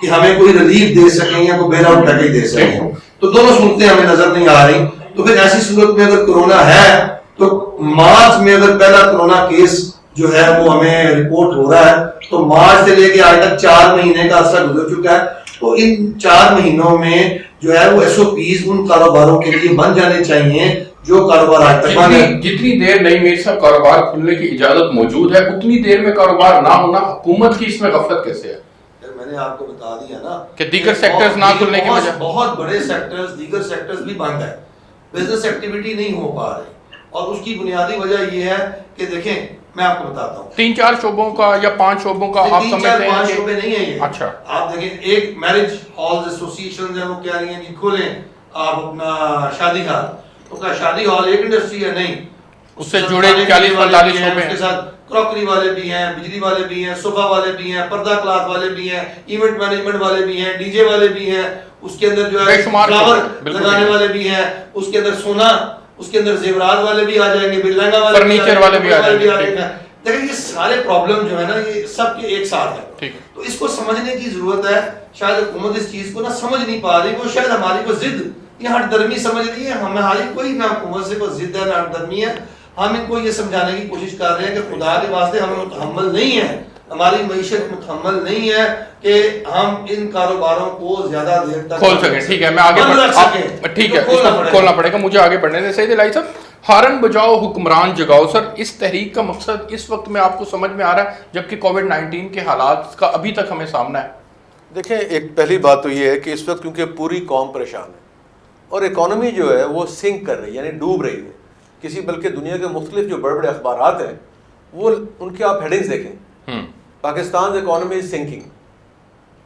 کہ ہمیں کوئی ریلیف دے سکیں یا کوئی بیل آؤٹ پیکیج دے سکیں. تو دونوں صورتیں ہمیں نظر نہیں آ رہی. تو پھر ایسی صورت میں اگر کرونا ہے تو مارچ میں اگر پہلا کرونا کیس جو ہے وہ ہمیں رپورٹ ہو رہا ہے تو مارچ سے لے کے آج تک 4 مہینے کا عرصہ گزر چکا ہے. تو ان 4 مہینوں میں جو ہے وہ ایس او پیز ان کاروباروں کے لیے بن جانے چاہیے جو کاروبار آج تک بند ہے. جتنی دیر نئی میر صاحب کاروبار کھلنے کی اجازت موجود ہے اتنی دیر میں کاروبار نہ ہونا حکومت کی اس میں غفلت کیسے ہے؟ میں نے آپ کو بتا دیا نا کہ دیگر سیکٹرز نہ کھلنے کی وجہ بہت بڑے سیکٹرز دیگر سیکٹرز بھی بند ہے, بزنس ایکٹیویٹی نہیں ہو پا رہی. اور اس کی بنیادی وجہ یہ ہے کہ دیکھیں میں آپ کو بتاتا ہوں 3-4 شعبوں کا یا 5 شعبوں کا آپ سمجھتے ہیں 5 شعبے نہیں ہیں یہ. اچھا آپ دیکھیں ایک میرج ہالز ایسوسیشن ہیں وہ کہہ رہی ہیں کہ کھولیں آپ اپنا شادی ہال. تو کیا شادی ہال ایک انڈسٹری ہے؟ نہیں, اس سے جڑے 40-45 شعبے ہیں. اس کے ساتھ کراکری والے بھی ہیں, بجلی والے بھی ہیں, صوفہ والے بھی ہیں, پردہ کلاتھ والے بھی ہیں, ایونٹ مینجمنٹ والے بھی ہیں, ڈی جے والے بھی ہیں, اس کے اندر جو ہے فلاور لگانے والے بھی ہیں, اس کے اندر سونا, اس کے اندر زیورات والے بھی آ جائیں گے, لہنگا والے, فرنیچر والے بھی آ جائیں گے. لیکن یہ سارے پرابلم جو ہے نا یہ سب کے ایک ساتھ ہے. تو اس کو سمجھنے کی ضرورت ہے. شاید حکومت اس چیز کو نہ سمجھ نہیں پا رہی, وہ شاید ہماری کو ضد یا ہٹ درمی سمجھ رہی ہے. ہماری کوئی نہ حکومت سے کوئی ضد ہے نہ ہٹ درمی ہے. ہم ان کو یہ سمجھانے کی کوشش کر رہے ہیں کہ خدا کے واسطے ہمیں متحمل نہیں ہے, ہماری معیشت متحمل نہیں ہے کہ ہم ان کاروباروں کو زیادہ دیر تک کھول سکیں. ٹھیک ہے, میں آگے ٹھیک ہے, اس کو کھولنا پڑے گا. مجھے آگے بڑھنے دیں. سعید الہی صاحب, ہارن بجاؤ حکمران جگاؤ, سر اس تحریک کا مقصد اس وقت میں آپ کو سمجھ میں آ رہا ہے جبکہ کووڈ-19 کے حالات کا ابھی تک ہمیں سامنا ہے؟ دیکھیں, ایک پہلی بات تو یہ ہے کہ اس وقت کیونکہ پوری قوم پریشان ہے اور اکانومی جو ہے وہ سنک کر رہی ہے, یعنی ڈوب رہی ہے. کسی بلکہ دنیا کے مختلف جو بڑے بڑے اخبارات ہیں وہ ان کے آپ ہیڈنگز دیکھیں, Pakistan economy is sinking,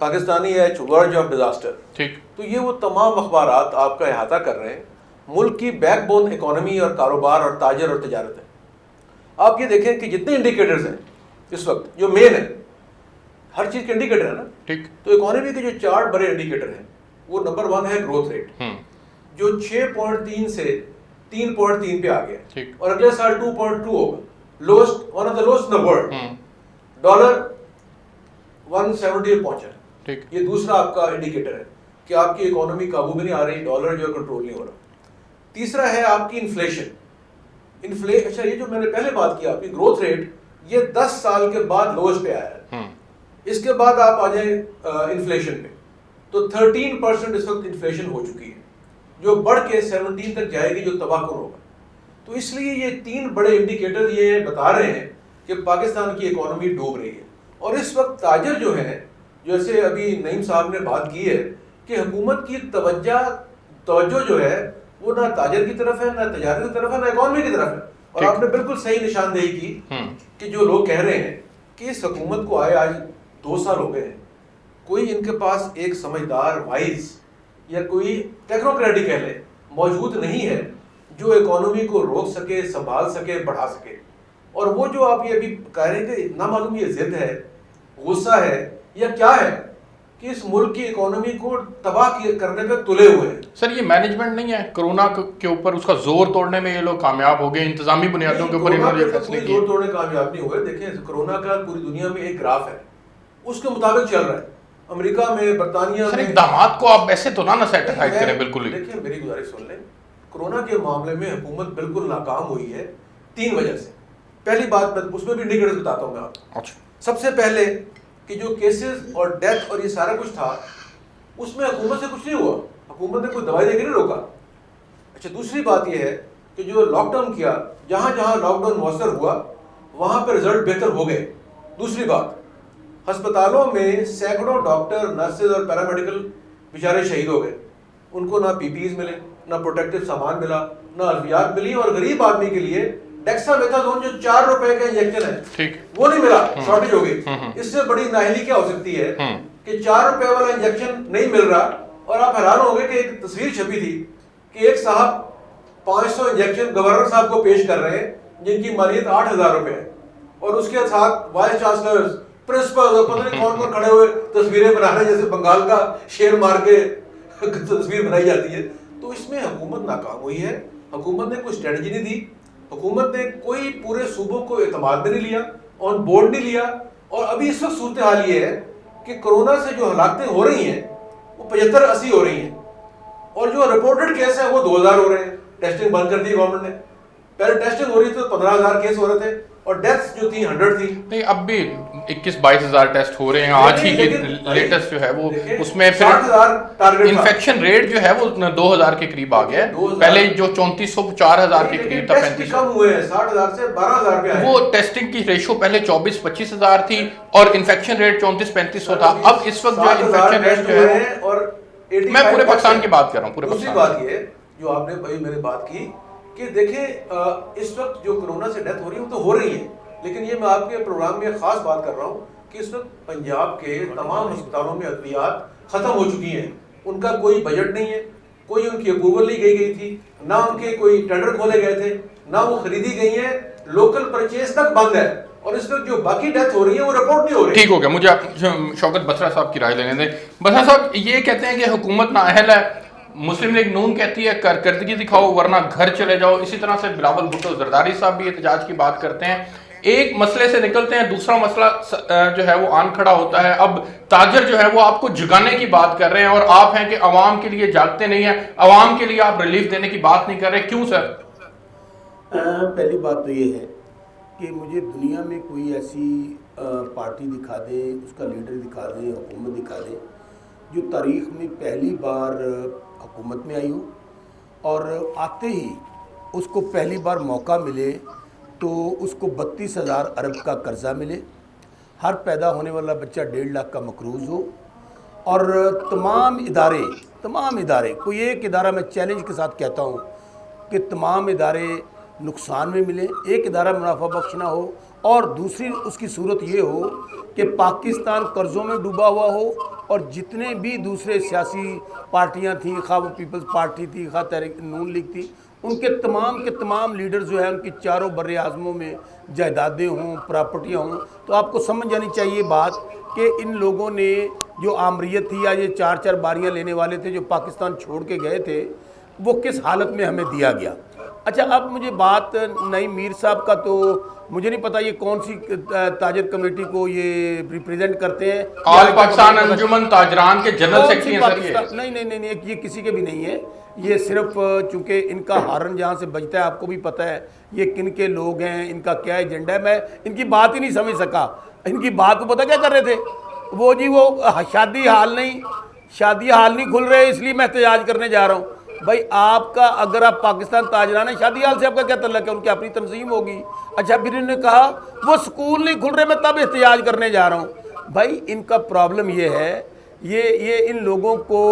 Pakistani edge verge of disaster. ٹھیک, تو یہ وہ تمام اخبارات آپ کا احاطہ کر رہے ہیں. ملک کی بیک بون اکانومی اور کاروبار اور تاجر اور تجارت ہے. آپ یہ دیکھیں کہ جتنے انڈیکیٹرز ہیں اس وقت جو مین ہیں, ہر چیز کے انڈیکیٹر ہے نا. ٹھیک, تو اکانومی کے جو 4 بڑے انڈیکیٹر ہیں وہ نمبر 1 ہے گروتھ ریٹ, جو 6.3 سے 3.3 پہ آ گیا اور اگلے سال 2.2 ہوگا, lowest, one of the lowest in the world. Dollar 170 پہنچا ہے. ٹھیک, یہ دوسرا آپ کا انڈیکیٹر ہے کہ آپ کی اکانومی قابو میں نہیں آ رہی, ڈالر جو ہے کنٹرول نہیں ہو رہا. تیسرا ہے آپ کی انفلیشن. اچھا, یہ جو میں نے پہلے بات کی آپ کی گروتھ ریٹ, یہ 10 سال کے بعد لوسٹ پہ آیا ہے. اس کے بعد آپ آ جائیں انفلیشن پہ, تو 13% اس وقت انفلیشن ہو چکی ہے جو بڑھ کے 17 تک جائے گی, جو تباہ کن ہوگا. تو اس لیے یہ 3 بڑے انڈیکیٹر یہ بتا رہے ہیں کہ پاکستان کی اکانومی ڈوب رہی ہے. اور اس وقت تاجر جو ہیں, جیسے ابھی نعیم صاحب نے بات کی ہے کہ حکومت کی توجہ جو ہے وہ نہ تاجر کی طرف ہے, نہ تجارت کی طرف ہے, نہ اکانومی کی طرف ہے. اور آپ نے بالکل صحیح نشاندہی کی کہ جو لوگ کہہ رہے ہیں کہ اس حکومت کو آئے آج 2 سال ہو گئے ہیں, کوئی ان کے پاس ایک سمجھدار وائز یا کوئی ٹیکنوکریٹ کہہ لیں موجود نہیں ہے جو اکانومی کو روک سکے, سنبھال سکے, بڑھا سکے. اور وہ جو آپ یہ ابھی کہہ رہے ہیں کہ نہ معلوم یہ ضد ہے, غصہ ہے یا کیا ہے کہ اس ملک کی اکانومی کو تباہ کرنے پہ تلے ہوئے ہیں. سر یہ مینجمنٹ نہیں ہے کرونا کے اوپر, اس کا زور توڑنے میں یہ لوگ کامیاب ہو گئے, انتظامی بنیادوں کے اوپر انہوں نے فیصلے کیے. زور توڑنے کامیاب نہیں ہوئے. دیکھیں کرونا کا پوری دنیا میں ایک گراف ہے, اس کے مطابق چل رہا ہے. امریکہ میں, برطانیہ میں, اقدامات کو آپ ایسے تو نہ سیٹسفائڈ کریں بالکل ہی. دیکھیں میری گزارش سن لیں, کرونا کے معاملے میں حکومت بالکل ناکام ہوئی ہے 3 وجہ سے. پہلی بات میں اس میں بھی انڈیکیٹرز بتاتا ہوں میں آپ کو. سب سے پہلے کہ جو کیسز اور ڈیتھ اور یہ سارا کچھ تھا اس میں حکومت سے کچھ نہیں ہوا, حکومت نے کوئی دوائی دے کے نہیں روکا. اچھا, دوسری بات یہ ہے کہ جو لاک ڈاؤن کیا, جہاں جہاں لاک ڈاؤن مؤثر ہوا وہاں پہ رزلٹ بہتر ہو گئے. دوسری بات, ہسپتالوں میں سینکڑوں ڈاکٹر, نرسز اور پیرامیڈیکل بیچارے شہید ہو گئے. ان کو نہ PPEs ملے, نہ پروٹیکٹیو سامان ملا, نہ ادویات ملی, اور غریب آدمی کے لیے ڈیکسامیتھاسون جو 4 روپے کا انجیکشن ہے وہ نہیں ملا, شارٹیج ہو گئی. اس سے بڑی نااہلی کیا ہو سکتی ہے کہ 4 روپے والا انجیکشن نہیں مل رہا. اور آپ حیران ہو گئے کہ ایک تصویر چھپی تھی کہ ایک صاحب 500 انجیکشن گورنر صاحب کو پیش کر رہے ہیں جن کی مالیت 8,000 روپے ہے, اور اس کے ساتھ وائس چانسلرز, پرنسپل, پتہ نہیں کون کون کھڑے ہوئے تصویریں بنا رہے ہیں, جیسے بنگال کا شیر مار کے تصویر بنائی جاتی ہے. تو اس میں حکومت ناکام ہوئی ہے. حکومت نے کوئی اسٹریٹجی نہیں دی, حکومت نے کوئی پورے صوبوں کو اعتماد میں نہیں لیا, آن بورڈ نہیں لیا. اور ابھی اس وقت صورتحال یہ ہے کہ کرونا سے جو ہلاکتیں ہو رہی ہیں وہ 75-80 ہو رہی ہیں، اور جو رپورٹڈ کیس ہیں وہ 2000 ہو رہے ہیں. ٹیسٹنگ بند کر دی گورنمنٹ نے. پہلے ٹیسٹنگ ہو رہی تھی تو 15000 کیس ہو رہے تھے اور ڈیتھس جو تھی 100 تھی. نہیں اب بھی 21-22 ہزار ٹیسٹ ہو رہے ہیں. آج ہی کی لیٹسٹ جو ہے وہ اس میں پھر 60,000 ٹارگیٹ انفیکشن ریٹ جو ہے وہ 2000 کے قریب آ گیا ہے. پہلے جو 3400 4000 کے قریب تھا، 3500 کم ہوئے ہیں، 60,000 سے 12,000 پہ آئے. وہ ٹیسٹنگ کی ریشو پہلے 24-25 ہزار تھی اور انفیکشن ریٹ 34-3500 تھا. اب اس وقت جو انفیکشن ریٹ جو ہے اور میں پورے پاکستان کی بات کر رہا ہوں. پورے دوسری بات یہ جو آپ نے بھائی میں نے بات کی کہ دیکھیں اس وقت جو کرونا سے ڈیتھ ہو رہی ہے وہ تو ہو رہی ہے، لیکن یہ میں آپ کے پروگرام میں خاص بات کر رہا ہوں کہ اس وقت پنجاب کے تمام ہسپتالوں میں ادویات ختم ہو چکی ہیں. ان کا کوئی بجٹ نہیں ہے، کوئی ان کی اپروول نہیں گئی تھی، نہ ان کے کوئی ٹینڈر کھولے گئے تھے، نہ وہ خریدی گئی ہیں. لوکل پرچیز تک بند ہے، اور اس وقت جو باقی ڈیتھ ہو رہی ہے وہ رپورٹ نہیں ہو رہی. ٹھیک ہو گیا. مجھے شوکت بسرا صاحب کی رائے لینے دیں. بسرا صاحب یہ کہتے ہیں کہ حکومت نااہل ہے، مسلم لیگ نون کہتی ہے کارکردگی دکھاؤ ورنہ گھر چلے جاؤ. اسی طرح سے بلاول بھٹو زرداری صاحب بھی احتجاج کی بات کرتے ہیں. ایک مسئلے سے نکلتے ہیں، دوسرا مسئلہ جو ہے وہ آن کھڑا ہوتا ہے. اب تاجر جو ہے وہ آپ کو جگانے کی بات کر رہے ہیں اور آپ ہیں کہ عوام کے لیے جاگتے نہیں ہیں، عوام کے لیے آپ ریلیف دینے کی بات نہیں کر رہے. کیوں سر؟ پہلی بات تو یہ ہے کہ مجھے دنیا میں کوئی ایسی پارٹی دکھا دیں، اس کا لیڈر دکھا دیں، حکومت دکھا دیں جو تاریخ میں پہلی بار حکومت میں آئی ہو اور آتے ہی اس کو پہلی بار موقع ملے تو اس کو 32,000 ارب کا قرضہ ملے، ہر پیدا ہونے والا بچہ 1.5 لاکھ کا مقروض ہو، اور تمام ادارے کوئی ایک ادارہ میں چیلنج کے ساتھ کہتا ہوں کہ تمام ادارے نقصان میں ملیں، ایک ادارہ منافع بخش نہ ہو. اور دوسری اس کی صورت یہ ہو کہ پاکستان قرضوں میں ڈوبا ہوا ہو اور جتنے بھی دوسرے سیاسی پارٹیاں تھیں، خواہ وہ پیپلز پارٹی تھی، خواہ تحریک نون لیگ تھی، ان کے تمام لیڈر جو ہیں ان کی چاروں بر اعظموں میں جائیدادیں ہوں، پراپرٹیاں ہوں. تو آپ کو سمجھ جانی چاہیے بات کہ ان لوگوں نے جو آمریت تھی یا یہ 4 باریاں لینے والے تھے جو پاکستان چھوڑ کے گئے تھے، وہ کس حالت میں ہمیں دیا گیا. اچھا اب مجھے بات نعیم میر صاحب کا، تو مجھے نہیں پتا یہ کون سی تاجر کمیٹی کو یہ ریپریزنٹ کرتے ہیں. آل پاکستان انجمن تاجران کے جنرل سیکرٹری ہیں سر یہ. نہیں یہ کسی کے بھی نہیں ہے. یہ صرف چونکہ ان کا ہارن جہاں سے بجتا ہے آپ کو بھی پتہ ہے یہ کن کے لوگ ہیں، ان کا کیا ایجنڈا ہے. میں ان کی بات ہی نہیں سمجھ سکا. ان کی بات کو پتہ کیا کر رہے تھے وہ شادی حال نہیں کھل رہے اس لیے میں احتجاج کرنے جا رہا ہوں. بھائی آپ کا اگر آپ پاکستان تاجران ہیں، شادی حال سے آپ کا کیا تعلق ہے؟ ان کی اپنی تنظیم ہوگی. اچھا پھر انہوں نے کہا وہ سکول نہیں کھل رہے میں تب احتجاج کرنے جا رہا ہوں. بھائی ان کا پرابلم یہ ہے، یہ ان لوگوں کو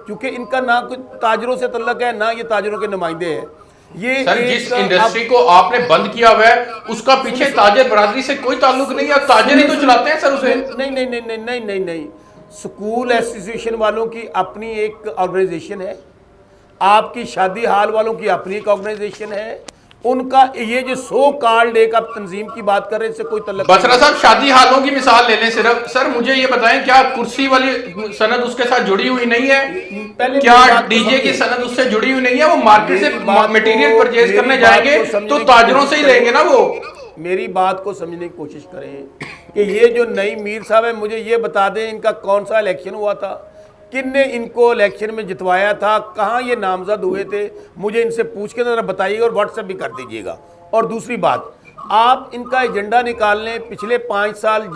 چونکہ ان کا نہ کوئی تاجروں سے تعلق ہے نہ یہ تاجروں کے نمائندے ہیں. یہ سر جس انڈسٹری کو آپ نے بند کیا ہوا ہے اس کا پیچھے تاجر برادری سے کوئی تعلق نہیں ہے، تاجر ہی تو چلاتے ہیں سر اسے. نہیں سکول ایسوسیشن والوں کی اپنی ایک آرگنائزیشن ہے، آپ کی شادی حال والوں کی اپنی ایک آرگنائزیشن ہے. ان کا یہ جو سو کالڈ ایک آپ تنظیم کی بات کر رہے ہیں اس سے کوئی تعلق نہیں. بسرا صاحب شادی حالوں کی مثال لے لیں صرف. سر مجھے یہ بتائیں کیا کرسی والی سند اس کے ساتھ جڑی ہوئی نہیں ہے؟ کیا ڈی جے کی سند اس سے جڑی ہوئی نہیں ہے؟ وہ مارکیٹ سے میٹیریل پرچیز کرنے جائیں گے تو تاجروں سے ہی لیں گے نا. وہ میری بات کو سمجھنے کی کوشش کریں کہ یہ جو نعیم میر صاحب ہے مجھے یہ بتا دیں ان کا کون سا الیکشن ہوا تھا، کن نے ان کو الیکشن میں جتوایا تھا، کہاں یہ نامزد ہوئے تھے، مجھے ان سے پوچھ کے ذرا بتائیے اور واٹس ایپ بھی کر دیجیے گا. اور دوسری بات آپ ان کا ایجنڈا نکال لیں. پچھلے 5 سال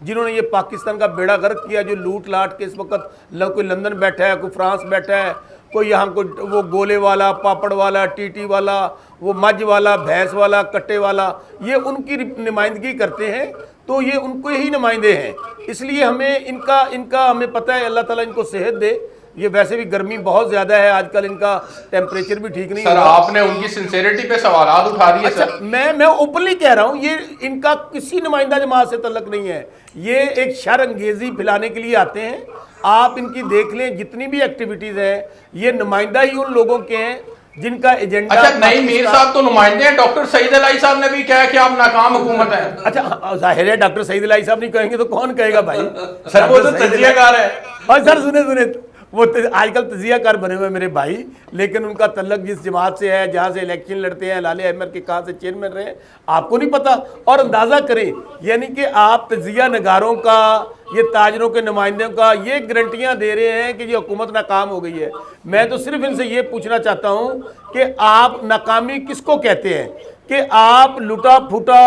جنہوں نے یہ پاکستان کا بیڑا غرق کیا، جو لوٹ لاٹ کے اس وقت کوئی لندن بیٹھا ہے، کوئی فرانس بیٹھا ہے، کوئی یہاں کوئی وہ گولے والا، پاپڑ والا، ٹی والا، وہ مجھ والا، بھینس والا، کٹے والا، یہ ان کی نمائندگی کرتے ہیں. تو یہ ان کو ہی نمائندے ہیں. اس لیے ہمیں ان کا ہمیں پتہ ہے. اللہ تعالیٰ ان کو صحت دے. یہ ویسے بھی گرمی بہت زیادہ ہے آج کل، ان کا ٹیمپریچر بھی ٹھیک نہیں سر. آپ نے ان کی سنسیریٹی پہ سوالات اٹھا دیے. اچھا میں اوپنلی کہہ رہا ہوں یہ ان کا کسی نمائندہ جماعت سے تعلق نہیں ہے. یہ ایک شر انگیزی پھیلانے کے لیے آتے ہیں. آپ ان کی دیکھ لیں جتنی بھی ایکٹیویٹیز ہیں یہ نمائندہ ہی ان لوگوں کے ہیں جن کا ایجنڈا. اچھا نعیم میر صاحب تو نمائندے ہیں. ڈاکٹر سعید الہی صاحب نے بھی کہا کہ آپ ناکام حکومت ہیں. اچھا ظاہر ہے ڈاکٹر سعید الہی صاحب نہیں کہیں گے تو کون کہے گا بھائی؟ سر وہ تو تجزیہ کار ہے. اور سر سنیں وہ آج کل تجزیہ کار بنے ہوئے میرے بھائی، لیکن ان کا تعلق جس جماعت سے ہے جہاں سے الیکشن لڑتے ہیں، لالے احمد کے کہاں سے چیئرمین رہے ہیں آپ کو نہیں پتا. اور اندازہ کریں یعنی کہ آپ تجزیہ نگاروں کا، یہ تاجروں کے نمائندوں کا یہ گارنٹیاں دے رہے ہیں کہ یہ حکومت ناکام ہو گئی ہے. میں تو صرف ان سے یہ پوچھنا چاہتا ہوں کہ آپ ناکامی کس کو کہتے ہیں؟ کہ آپ لٹا پھوٹا،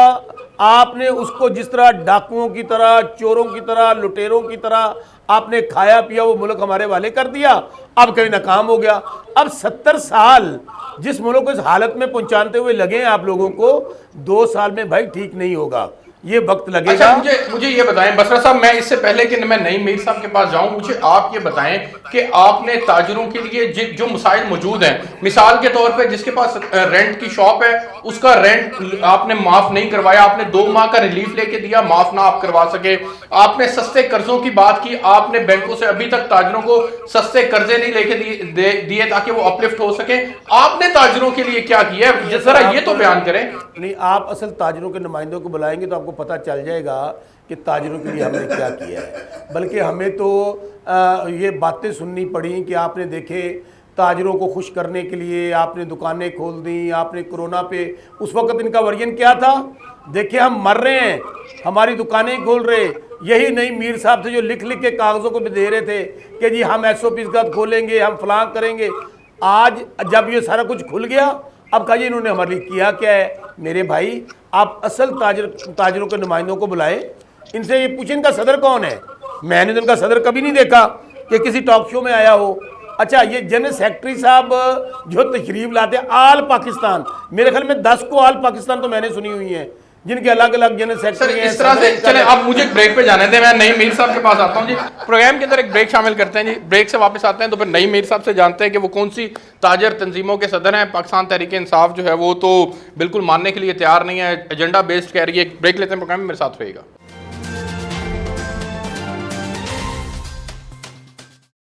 آپ نے اس کو جس طرح ڈاکوؤں کی طرح، چوروں کی طرح، لٹیروں کی طرح آپ نے کھایا پیا، وہ ملک ہمارے والے کر دیا، اب کبھی ناکام ہو گیا. اب 70 سال جس ملک کو اس حالت میں پہنچاتے ہوئے لگے ہیں آپ لوگوں کو، 2 سال میں بھائی ٹھیک نہیں ہوگا، یہ وقت لگے گا. اچھا مجھے یہ بتائیں بصرہ صاحب، میں اس سے پہلے کہ میں نعیم میر صاحب کے پاس جاؤں، مجھے آپ یہ بتائیں کہ آپ نے تاجروں کے لیے جو مسائل موجود ہیں، مثال کے طور پہ جس کے پاس رینٹ کی شاپ ہے اس کا رینٹ آپ نے معاف نہیں کروایا، آپ نے 2 ماہ کا ریلیف لے کے دیا، معاف نہ آپ کروا سکے. آپ نے سستے قرضوں کی بات کی، آپ نے بینکوں سے ابھی تک تاجروں کو سستے قرضے نہیں لے کے دیے تاکہ وہ اپلفٹ ہو سکیں. آپ نے تاجروں کے لیے کیا کیا ہے ذرا یہ تو بیان کریں. نہیں، آپ اصل تاجروں کے نمائندوں کو بلائیں گے تو آپ کو پتہ چل جائے گا کہ تاجروں کے لیے ہم نے کیا کیا ہے. بلکہ ہمیں تو یہ باتیں سننی پڑیں کہ آپ نے دیکھے تاجروں کو خوش کرنے کے لیے آپ نے دکانیں کھول دیں، آپ نے کرونا پہ، اس وقت ان کا ورژن کیا تھا؟ دیکھیں ہم مر رہے ہیں، ہماری دکانیں کھول رہے. یہی نہیں میر صاحب سے جو لکھ لکھ کے کاغذوں کو بھی دے رہے تھے کہ جی ہم SOPs کا کھولیں گے، ہم فلاں کریں گے. آج جب یہ سارا کچھ کھل گیا، اب کہا جی انہوں نے ہمارے لیے کیا کیا ہے؟ میرے بھائی آپ اصل تاجروں کے نمائندوں کو بلائیں، ان سے یہ پوچھیں ان کا صدر کون ہے. میں نے ان کا صدر کبھی نہیں دیکھا کہ کسی ٹاک شو میں آیا ہو. اچھا یہ جنرل سیکرٹری صاحب جو تشریف لاتے ہیں آل پاکستان، میرے خیال میں 10 کو آل پاکستان تو میں نے سنی ہوئی ہیں جن کے الگ الگ جنرل سیکرٹری ہیں. اس طرح سے چلیں اب مجھے بریک پہ جانے دیں، میں نعیم میر صاحب کے پاس آتا ہوں. جی پروگرام کے اندر ایک بریک شامل کرتے ہیں. جی بریک سے واپس آتے ہیں تو پھر نعیم میر صاحب سے جانتے ہیں کہ وہ کون سی تاجر تنظیموں کے صدر ہیں. پاکستان تحریک انصاف جو ہے وہ تو بالکل ماننے کے لیے تیار نہیں ہے، ایجنڈا بیسڈ کہہ رہی ہے. بریک لیتے ہیں، پروگرام میں میرے ساتھ رہے گا.